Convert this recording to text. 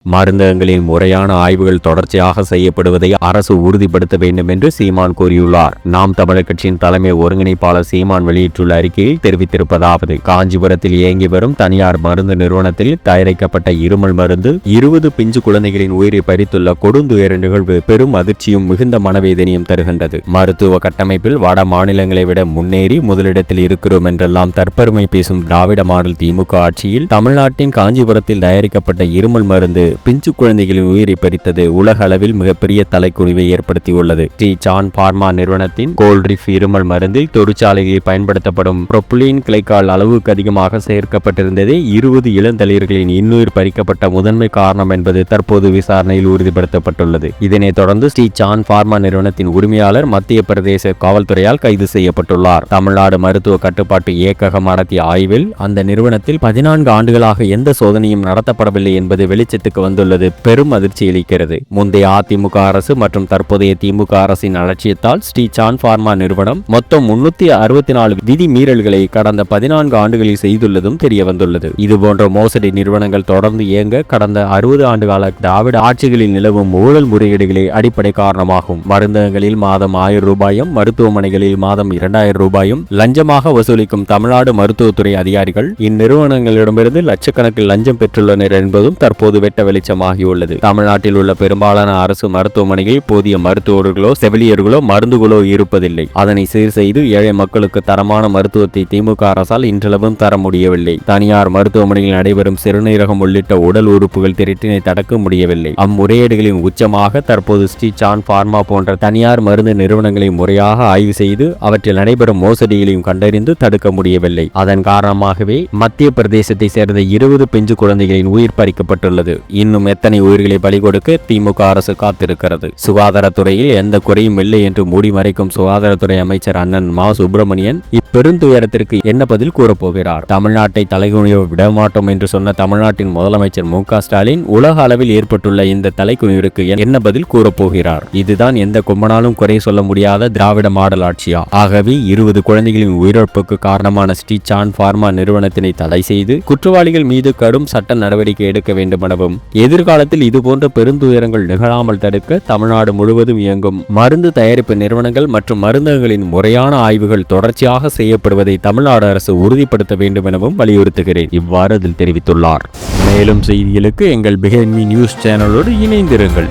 மருந்தகங்களின் முறையான ஆய்வுகள் தொடர்ச்சியாக செய்யப்படுவதை அரசு உறுதிப்படுத்த வேண்டும் என்று சீமான் கூறியுள்ளார். நாம் தமிழர் கட்சியின் தலைமை ஒருங்கிணைப்பாளர் சீமான் வெளியிட்டுள்ள அறிக்கையில் தெரிவித்திருப்பதாவது: காஞ்சிபுரத்தில் இயங்கி வரும் தனியார் மருந்து நிறுவனத்தில் தயாரிக்கப்பட்ட இருமல் மருந்து 20 பிஞ்சு குழந்தைகளின் உயிரை பறித்துள்ள கொடுந்துயர நிகழ்வு பெரும் அதிர்ச்சியும் மிகுந்த மனவேதனையும் தருகின்றது. மருத்துவ கட்டமைப்பில் வட மாநிலங்களை விட முன்னேறி முதலிடத்தில் இருக்கிறோம் என்றெல்லாம் தற்பெருமை பேசும் திராவிட மாடல் திமுக ஆட்சியில் தமிழ்நாட்டின் காஞ்சிபுரத்தில் தயாரிக்கப்பட்ட இருமல் மருந்து பிஞ்சு குழந்தைகளின் உயிரை பறித்தது உலக அளவில் மிகப்பெரிய தலைக்குனிவை ஏற்படுத்தியுள்ளது. ஸ்ரீ சான் பார்மா நிறுவனத்தின் கோல்ட்ரிஃப் இருமல் மருந்தில் தொழிற்சாலைகளில் பயன்படுத்தப்படும் புரோப்பிலீன் கிளைக்கால் அளவுக்கு அதிகமாக சேர்க்கப்பட்டிருந்ததே 20 இளந்தளிர்களின் இன்னுயிர் பறிக்கப்பட்ட முதன்மை காரணம் என்பது தற்போது விசாரணையில் உறுதிப்படுத்தப்பட்டுள்ளது. இதனைத் தொடர்ந்து ஸ்ரீ சான் பார்மா நிறுவனத்தின் உரிமையாளர் மத்திய பிரதேச காவல்துறையால் கைது செய்யப்பட்டுள்ளார். தமிழ்நாடு மருத்துவ கட்டுப்பாட்டு இயக்ககம் நடத்திய ஆய்வில் அந்த நிறுவனத்தில் 14 ஆண்டுகளாக எந்த சோதனையும் நடத்தப்படவில்லை என்பது வெளிச்சத்துக்கு வந்துள்ளது பெரும் அதிர்ச்சி அளிக்கிறது. முந்தைய அதிமுக அரசு மற்றும் தற்போதைய திமுக அரசின் அலட்சியத்தால் ஸ்ரீ சான் பார்மா நிறுவனம் மொத்தம் 364 விதி மீறல்களை கடந்த 14 ஆண்டுகளில் செய்துள்ளதும் தெரிய வந்துள்ளது. இதுபோன்ற மோசடி நிறுவனங்கள் தொடர்ந்து இயங்க கடந்த 60 ஆண்டுகால திராவிட ஆட்சிகளில் நிலவும் ஊழல் முறைகேடுகளே அடிப்படை காரணமாகும். மருந்தகங்களில் மாதம் 1000 ரூபாயும் மருத்துவமனைகளில் மாதம் 2000 ரூபாயும் லஞ்சமாக வசூலிக்கும் தமிழ்நாடு மருத்துவத்துறை அதிகாரிகள் இந்நிறுவனங்களிடமிருந்து லட்சக்கணக்கில் லஞ்சம் பெற்றுள்ளனர் என்பதும் தற்போது வெட்ட வெளிச்சமாகியுள்ளது. தமிழ்நாட்டில் உள்ள பெரும்பாலான அரசு மருத்துவமனைகளில் போதிய மருத்துவர்களோ செவிலியர்களோ மருந்துகளோ இருப்பதில்லை. அதனை சீர் செய்து ஏழை மக்களுக்கு தரமான மருத்துவத்தை திமுக அரசால் இன்றளவும் தர முடியவில்லை. தனியார் மருத்துவமனையில் நடைபெறும் சிறுநீரகம் உள்ளிட்ட உடல் உறுப்புகள் திருட்டினை தடுக்க முடியவில்லை. அம்முறையீடுகளின் உச்சமாக தற்போது ஸ்ரீ சான் பார்மா போன்ற தனியார் மருந்து நிறுவனங்களை முறையாக ஆய்வு செய்து அவற்றில் நடைபெறும் மோசடிகளையும் கண்டறிந்து தடுக்க முடியவில்லை. அதன் காரணமாகவே மத்திய பிரதேசத்தை சேர்ந்த 20 பிஞ்சு குழந்தைகளின் உயிர் பறிக்கப்பட்டுள்ளது. இன்னும் எத்தனை உயிர்களை பலி கொடுக்க திமுக அரசு காத்திருக்கிறது? சுகாதாரத்துறையில் எந்த குறையும் இல்லை என்று மூடி மறைக்கும் சுகாதாரத்துறை அமைச்சர் அண்ணன் மா சுப்பிரமணியன் இப்பெருந்துயரத்திற்கு என்ன பதில் கூறப்போகிறார்? தமிழ்நாட்டை தலைகுனிய விடமாட்டோம் என்று சொன்ன தமிழ்நாட்டின் முதலமைச்சர் மு.க. ஸ்டாலின் உலக அளவில் ஏற்பட்டுள்ள இந்த தலைக்குனிவிற்கு என்ன பதில் கூறப்போகிறார்? இதுதான் எந்த கும்பனாலும் குறை சொல்ல முடியாத திராவிட மாடல் ஆட்சியா? ஆகவே 20 குழந்தைகளின் உயிரிழப்புக்கு காரணமான ஸ்ரீ சான் பார்மா நிறுவனத்தினை தடை செய்து குற்றவாளிகள் மீது கடும் சட்ட நடவடிக்கை எடுக்க வேண்டும் எனவும் எதிர்காலத்தில் இதுபோன்ற பெருந்துயரங்கள் நிகழாமல் தடுக்க தமிழ்நாடு முழுவதும் இயங்கும் மருந்து தயாரிப்பு நிறுவனங்கள் மற்றும் மருந்தகங்களின் முறையான ஆய்வுகள் தொடர்ச்சியாக செய்யப்படுவதை தமிழ்நாடு அரசு உறுதிப்படுத்த வேண்டும் எனவும் வலியுறுத்துகிறேன். இவ்வாறு அதில் தெரிவித்துள்ளார். மேலும் செய்திகளுக்கு எங்கள் பிஹைண்ட் மீ நியூஸ் சேனலோடு இணைந்திருங்கள்.